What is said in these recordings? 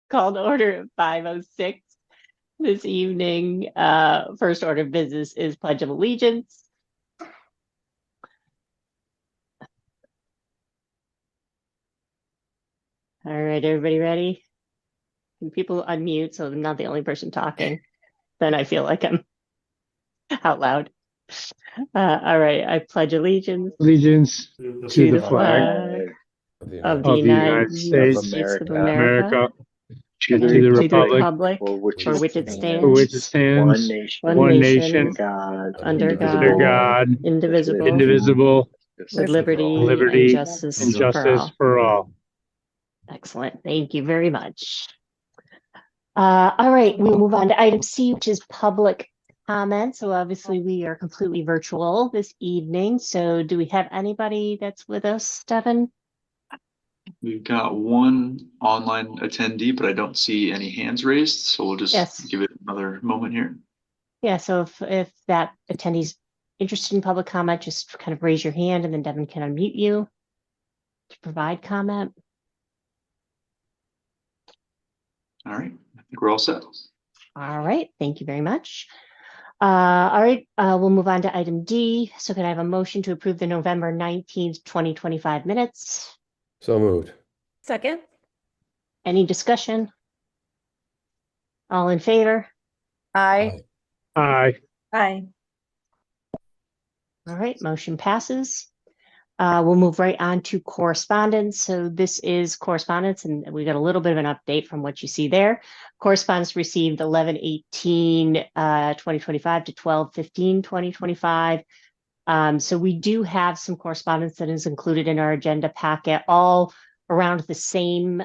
called to order at 5:06 this evening. First order of business is Pledge of Allegiance. All right, everybody ready? Can people unmute so I'm not the only person talking? Then I feel like I'm out loud. All right, I pledge allegiance Allegiance to to the the flag flag of the of United the of the United United States States, of America, America America, to and the to and the to the republic republic republic for which for it which it for stands, which it stands, one stands, one nation, one nation, under nation, God, under under indivisible, God, God, with indivisible, liberty indivisible, and with justice for all. liberty and liberty and justice for justice all. for all. Excellent. Thank you very much. All right, we'll move on to item C, which is public comment. So obviously we are completely virtual this evening. So do we have anybody that's with us, Devin? We've got one online attendee, but I don't see any hands raised, so we'll just Yes. give it another moment here. Yeah, so if that attendee's interested in public comment, just kind of raise your hand and then Devin can unmute you to provide comment. All right, I think we're all set. All right, thank you very much. All right, we'll move on to item D. So can I have a motion to approve the November 19th, 2025 minutes? So moved. Second. Any discussion? All in favor? Aye. Aye. Aye. All right, motion passes. We'll move right on to correspondence. So this is correspondence, and we got a little bit of an update from what you see there. Correspondence received 11/18/2025 to 12/15/2025. So we do have some correspondence that is included in our agenda packet, all around the same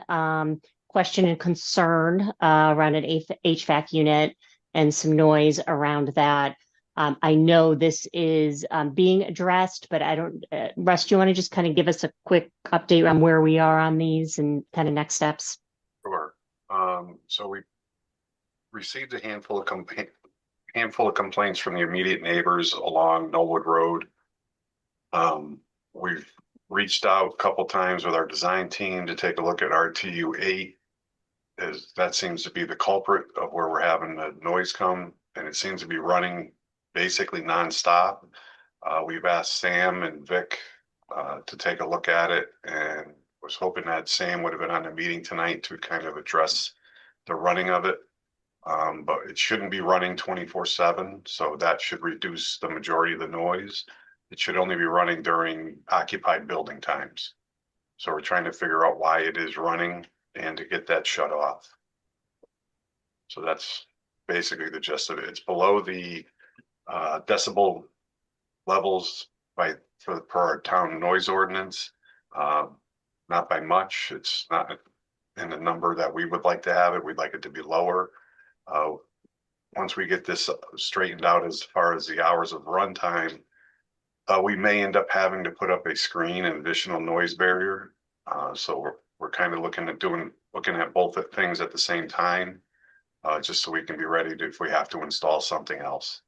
question and concern around an HVAC unit and some noise around that. I know this is being addressed, but I don't, Russ, do you want to just kind of give us a quick update on where we are on these and kind of next steps? Sure. So we received a handful of complaints from the immediate neighbors along Knollwood Road. We've reached out a couple times with our design team to take a look at RTU 8, as that seems to be the culprit of where we're having the noise come, and it seems to be running basically nonstop. We've asked Sam and Vic to take a look at it, and was hoping that Sam would have been on the meeting tonight to kind of address the running of it. But it shouldn't be running 24/7, so that should reduce the majority of the noise. It should only be running during occupied building times. So we're trying to figure out why it is running and to get that shut off. So that's basically the gist of it. It's below the decibel levels per our town noise ordinance. Not by much. It's not in the number that we would like to have it. We'd like it to be lower. Once we get this straightened out as far as the hours of runtime, we may end up having to put up a screen and additional noise barrier. So we're kind of looking at both things at the same time, just so we can be ready to, if we have to install something else.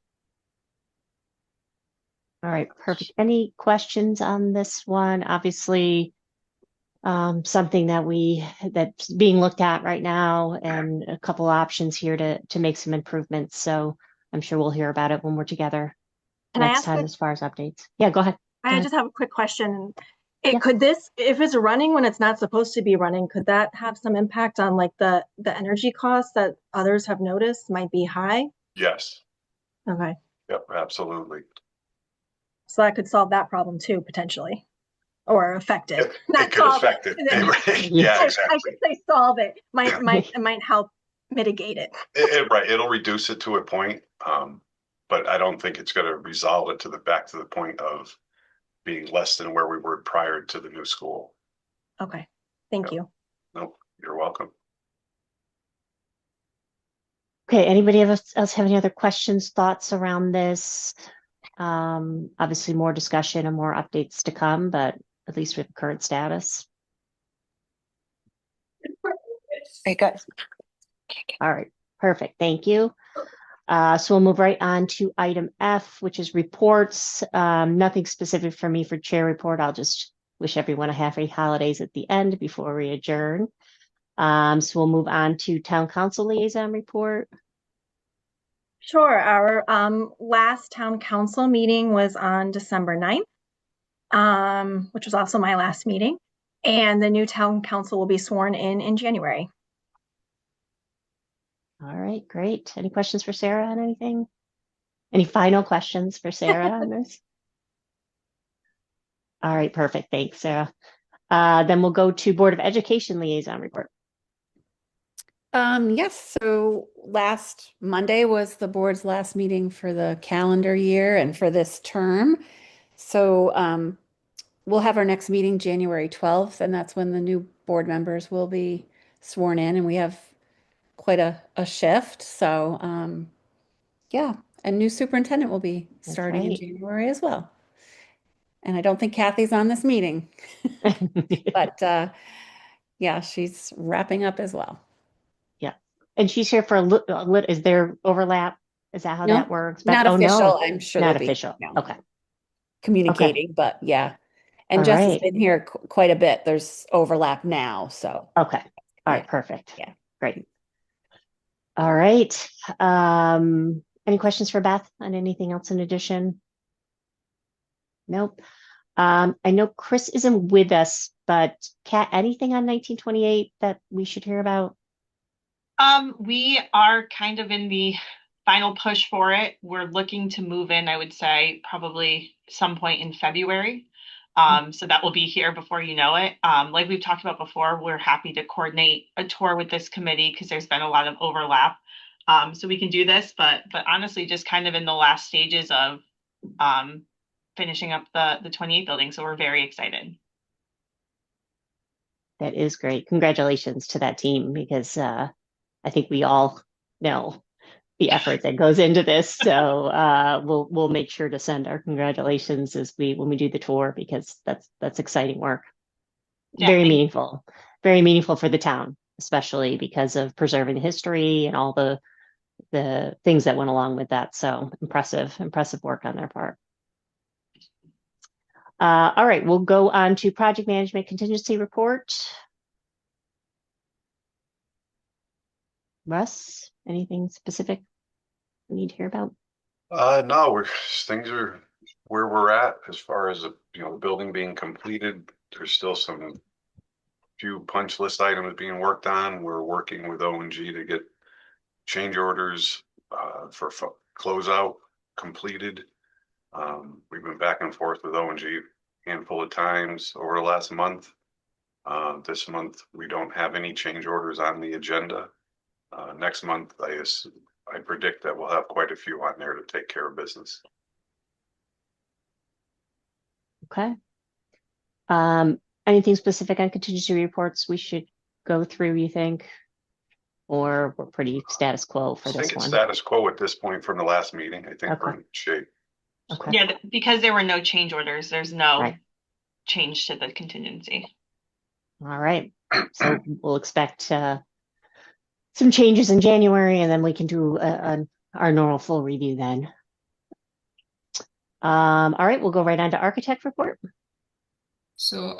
All right, perfect. Any questions on this one? Obviously, something that's being looked at right now, and a couple options here to make some improvements. So I'm sure we'll hear about it when we're together next time as far as updates. Yeah, go ahead. I just have a quick question. Yeah. Could this, if it's running when it's not supposed to be running, could that have some impact on like the energy costs that others have noticed might be high? Yes. Okay. Yep, absolutely. So that could solve that problem too, potentially, or affect it. It could affect it. Yeah, exactly. I should say solve it. It might help mitigate it. Right. It'll reduce it to a point, but I don't think it's going to resolve it back to the point of being less than where we were prior to the new school. Okay. Thank you. Nope. You're welcome. Okay. Anybody else have any other questions, thoughts around this? Obviously more discussion and more updates to come, but at least with current status. Very good. All right, perfect. Thank you. So we'll move right on to item F, which is reports. Nothing specific for me for chair report. I'll just wish everyone a happy holidays at the end before we adjourn. So we'll move on to town council liaison report. Sure. Our last town council meeting was on December 9th, which was also my last meeting. And the new town council will be sworn in January. All right, great. Any questions for Sarah on anything? Any final questions for Sarah on this? All right, perfect. Thanks, Sarah. Then we'll go to Board of Education liaison report. Yes, so last Monday was the board's last meeting for the calendar year and for this term. So we'll have our next meeting January 12th, and that's when the new board members will be sworn in, and we have quite a shift. So yeah, a new superintendent will be That's starting in right. January as well. And I don't think Kathy's on this meeting, but yeah, she's wrapping up as well. Yeah. And she's here for is there overlap? Is that how No, that works? not Oh, official. no, I'm sure not there'll be, official. no, Okay. communicating, but yeah. And All Jess has right. been here quite a bit. There's overlap now, so Okay. All right. yeah. Perfect. Yeah. Great. All right. Any questions for Beth on anything else in addition? Nope. I know Chris isn't with us, but Kat, anything on 1928 that we should hear about? We are kind of in the final push for it. We're looking to move in, I would say, probably some point in February. So that will be here before you know it. Like we've talked about before, we're happy to coordinate a tour with this committee because there's been a lot of overlap. So we can do this, but honestly, just kind of in the last stages of finishing up the 28 building. So we're very excited. That is great. Congratulations to that team because I think we all know the effort that goes into this. So we'll make sure to send our congratulations when we do the tour because that's exciting work. Yeah, Very meaningful for the town, especially because of preserving the history and all the things that went along with that. So impressive work on their part. All right, we'll go on to project management contingency report. Russ, anything specific we need to hear about? No, things are where we're at as far as the building being completed. There's still some few punch list items being worked on. We're working with O&G to get change orders for closeout completed. We've been back and forth with O&G a handful of times over the last month. This month we don't have any change orders on the agenda. Next month I predict that we'll have quite a few on there to take care of business. Okay. Anything specific on contingency reports we should go through, you think? Or we're pretty status quo for I this think it's one? status quo at this point from the last meeting. I think we're in good shape. Okay. Yeah, because there were no change orders, there's no Right. change to the contingency. All right. So we'll expect some changes in January, and then we can do our normal full review then. All right, we'll go right on to architect report. So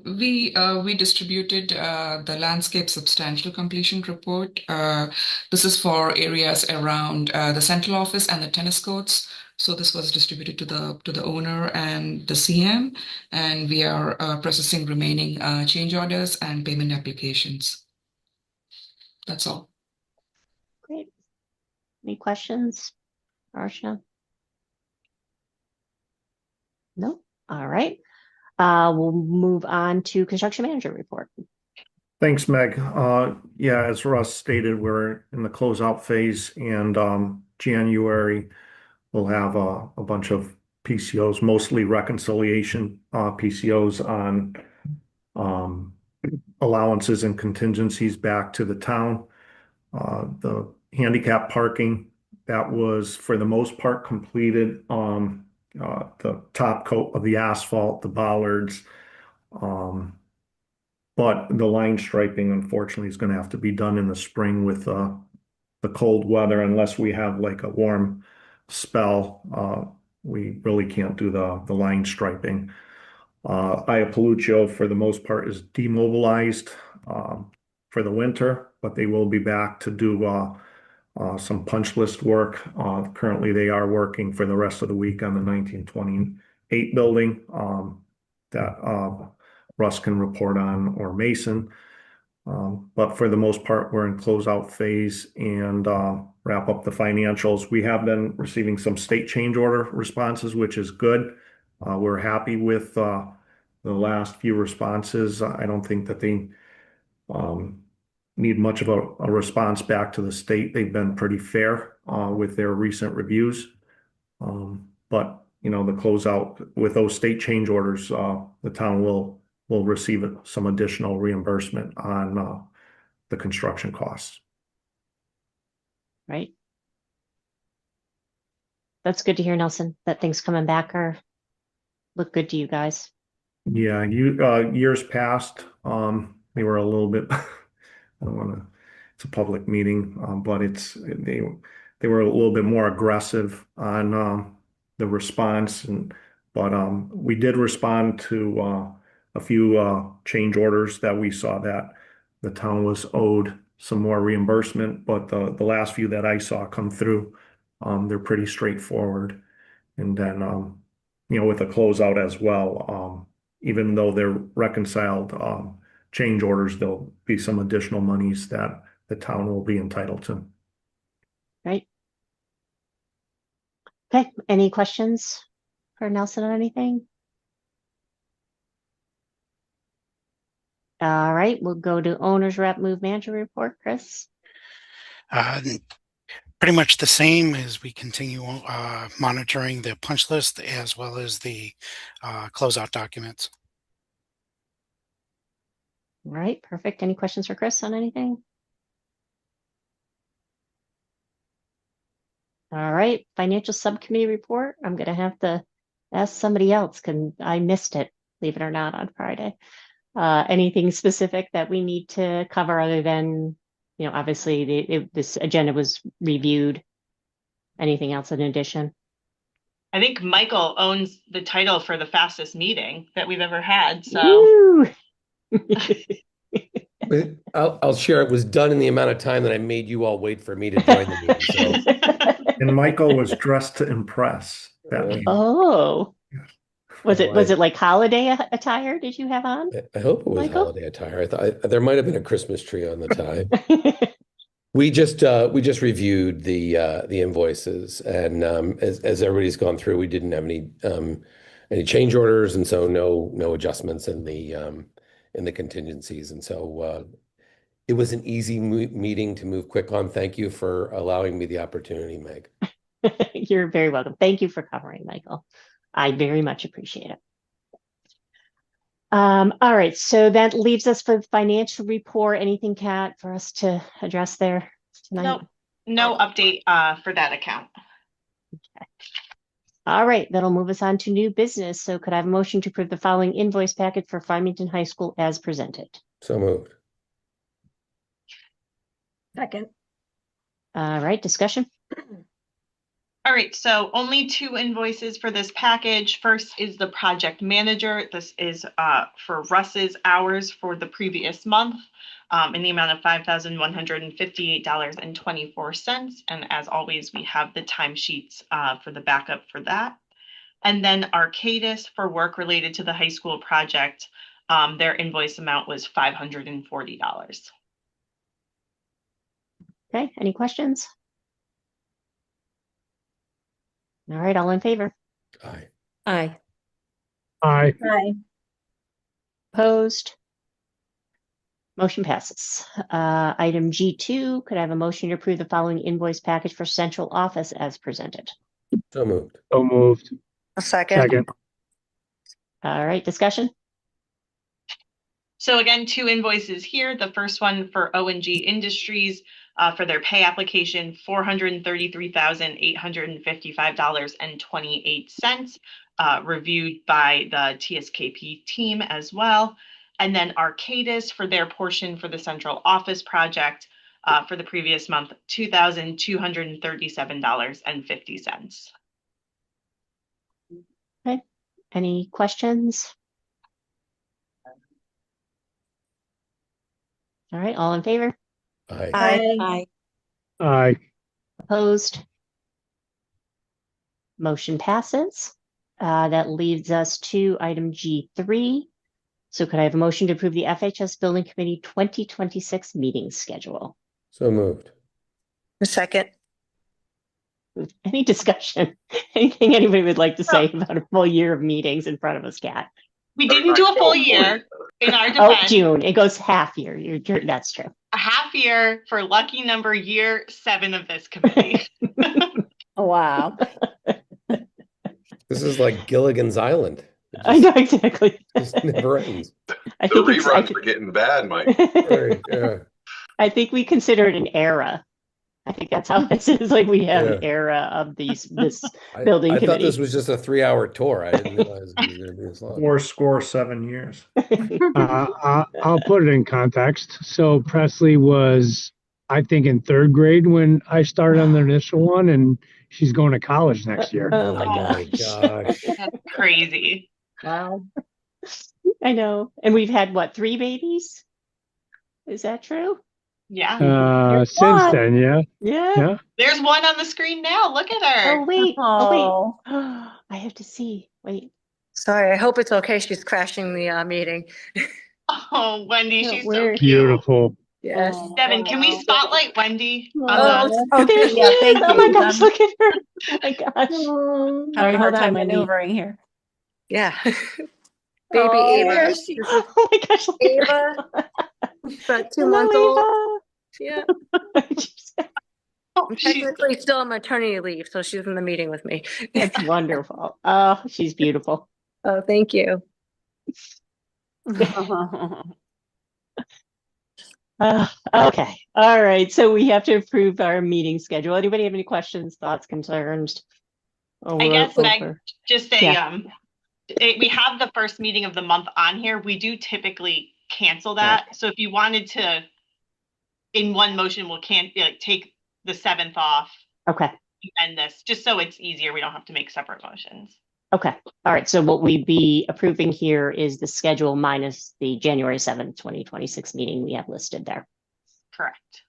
we distributed the landscape substantial completion report. This is for areas around the central office and the tennis courts. So this was distributed to the owner and the CM, and we are processing remaining change orders and payment applications. That's all. Great. Any questions, Arshna? No. All right. We'll move on to construction manager report. Thanks, Meg. Yeah, as Russ stated, we're in the closeout phase, and January we'll have a bunch of PCOs, mostly reconciliation PCOs on allowances and contingencies back to the town. The handicap parking, that was for the most part completed. The top coat of the asphalt, the bollards, but the line striping, unfortunately, is going to have to be done in the spring with the cold weather, unless we have like a warm spell. We really can't do the line striping. Ayapalucho, for the most part, is demobilized. for the winter, but they will be back to do some punch list work. Currently, they are working for the rest of the week on the 1928 building that Russ can report on, or Mason. But for the most part, we're in closeout phase and wrap up the financials. We have been receiving some state change order responses, which is good. We're happy with the last few responses. I don't think that they need much of a response back to the state. They've been pretty fair with their recent reviews. But you know, the closeout with those state change orders, the town will receive some additional reimbursement on the construction costs. Right. That's good to hear, Nelson, that things coming back are look good to you guys. Yeah, years past, they were a little bit, I don't want to, it's a public meeting, but they were a little bit more aggressive on the response, but we did respond to a few change orders that we saw that the town was owed some more reimbursement, but the last few that I saw come through, they're pretty straightforward. And then you know, with a closeout as well, even though they're reconciled change orders, there'll be some additional monies that the town will be entitled to. Right. Okay. Any questions for Nelson on anything? All right. We'll go to owner's rep move manager report, Chris. Pretty much the same as we continue monitoring the punch list as well as the closeout documents. All right. Perfect. Any questions for Chris on anything? All right. Financial subcommittee report. I'm going to have to ask somebody else because I missed it, believe it or not, on Friday. Anything specific that we need to cover other than, you know, obviously this agenda was reviewed. Anything else in addition? I think Michael owns the title for the fastest meeting that we've ever had. So But I'll share. It was done in the amount of time that I made you all wait for me to join the meeting. So And Michael was dressed to impress that meeting. Oh, was So it like holiday attire? Did you have on? I hope it was Michael? holiday attire. I thought there might have been a Christmas tree on the tie. We just reviewed the invoices, and as everybody's gone through, we didn't have any change orders, and so no adjustments in the contingencies, and so it was an easy meeting to move quick on. Thank you for allowing me the opportunity, Meg. You're very welcome. Thank you for covering, Michael. I very much appreciate it. All right, so that leaves us for the financial report. Anything, Kat, for us to address there tonight? No update for that account. Okay. All right, that'll move us on to new business. So could I have a motion to approve the following invoice packet for Farmington High School as presented? So moved. Second. All right, discussion. All right, so only 2 invoices for this package. First is the project manager. This is for Russ's hours for the previous month in the amount of $5,158.24. And as always, we have the timesheets for the backup for that. And then Arcadis for work related to the high school project. Their invoice amount was $540. Okay, any questions? All right, all in favor? Aye. Aye. Aye. Aye. Opposed? Motion passes. Item G2, could I have a motion to approve the following invoice package for central office as presented? So moved. So moved. A second. Second. All right, discussion. So again, 2 invoices here. The first one for O&G Industries for their pay application, $433,855.28, reviewed by the TSKP team as well. And then Arcadis for their portion for the central office project for the previous month, $2,237.50. Okay, any questions? All right, all in favor? Aye. Aye. Aye. Opposed? Motion passes. That leads us to item G3. So could I have a motion to approve the FHS Building Committee 2026 meeting schedule? So moved. A second. Any discussion? Anything anybody would like to say about a full year of meetings in front of us, Kat? We didn't do a full year in our Oh, defense. June. It goes half year. That's true. A half year for lucky number year 7 of this committee. Oh, wow. This is like Gilligan's Island. It I know exactly. just never ends. I The think it's, reruns are getting bad, Mike. Right, yeah. I think we consider it an era. I think that's how this is. Like we have an Yeah. era of this I building thought committee. this was just a 3-hour tour. I didn't realize it was going to be this long. 7 years. I'll put it in context. So Presley was, I think, in third grade when I started on the initial one, and she's going to college next year. Oh Oh my gosh. That's crazy. Wow. I know. And we've had what, 3 babies? Is that true? Yeah. Since then, yeah. Yeah. There's one on the screen now. Look at her. Oh wait. Oh. I have to see. Wait. Sorry, I hope it's okay. She's crashing the meeting. Oh, Wendy, No, she's so where- cute. Beautiful. Yes. Devin, can we spotlight Wendy? on Oh, the- Oh, there she Yeah, is. thank Oh my you. gosh, look at her. Oh my gosh. Having All a right, hard hold time on, Wendy. maneuvering here. yeah. Baby Oh, Ava. there This she- is Oh my gosh, look at her. Ava. About 2 Hello, months old. Ava. Yeah. She's- Oh, I'm she's technically still on maternity leave, so she's in the meeting with me. That's wonderful. Oh, she's beautiful. Oh, thank you. Okay. All right. So we have to approve our meeting schedule. Anybody have any questions, thoughts, concerns? I guess, Meg, Over. just we have the first meeting of the month on here. We do typically cancel that. So if you wanted to, in one motion, we'll take the 7th off Okay. and this, just so it's easier. We don't have to make separate motions. Okay. All right. So what we'd be approving here is the schedule minus the January 7th, 2026 meeting we have listed there. Correct.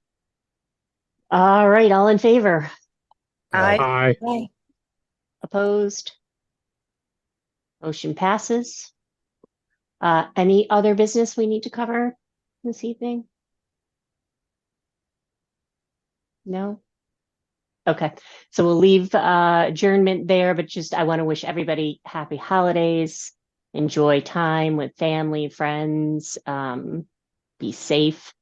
All right. All in favor? Aye. Aye. Opposed? Motion passes. Any other business we need to cover this evening? No? Okay, so we'll leave adjournment there, but just I want to wish everybody happy holidays. Enjoy time with family, friends. Be safe.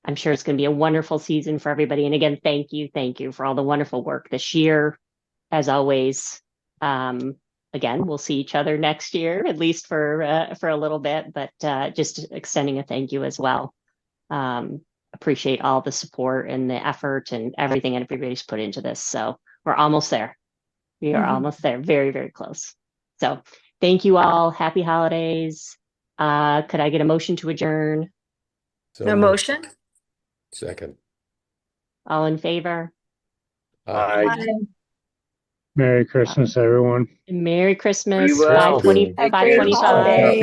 I'm sure it's going to be a wonderful season for everybody. And again, thank you for all the wonderful work this year. As always, again, we'll see each other next year, at least for a little bit, but just extending a thank you as well. Appreciate all the support and the effort and everything everybody's put into this. So we're almost there. We are almost there. Very, very close. So thank you all. Happy holidays. Could I get a motion to adjourn? So No moved. motion? Second. All in favor? Aye. Merry Christmas, everyone. Merry Christmas. Be well. 520, A great 525. holiday.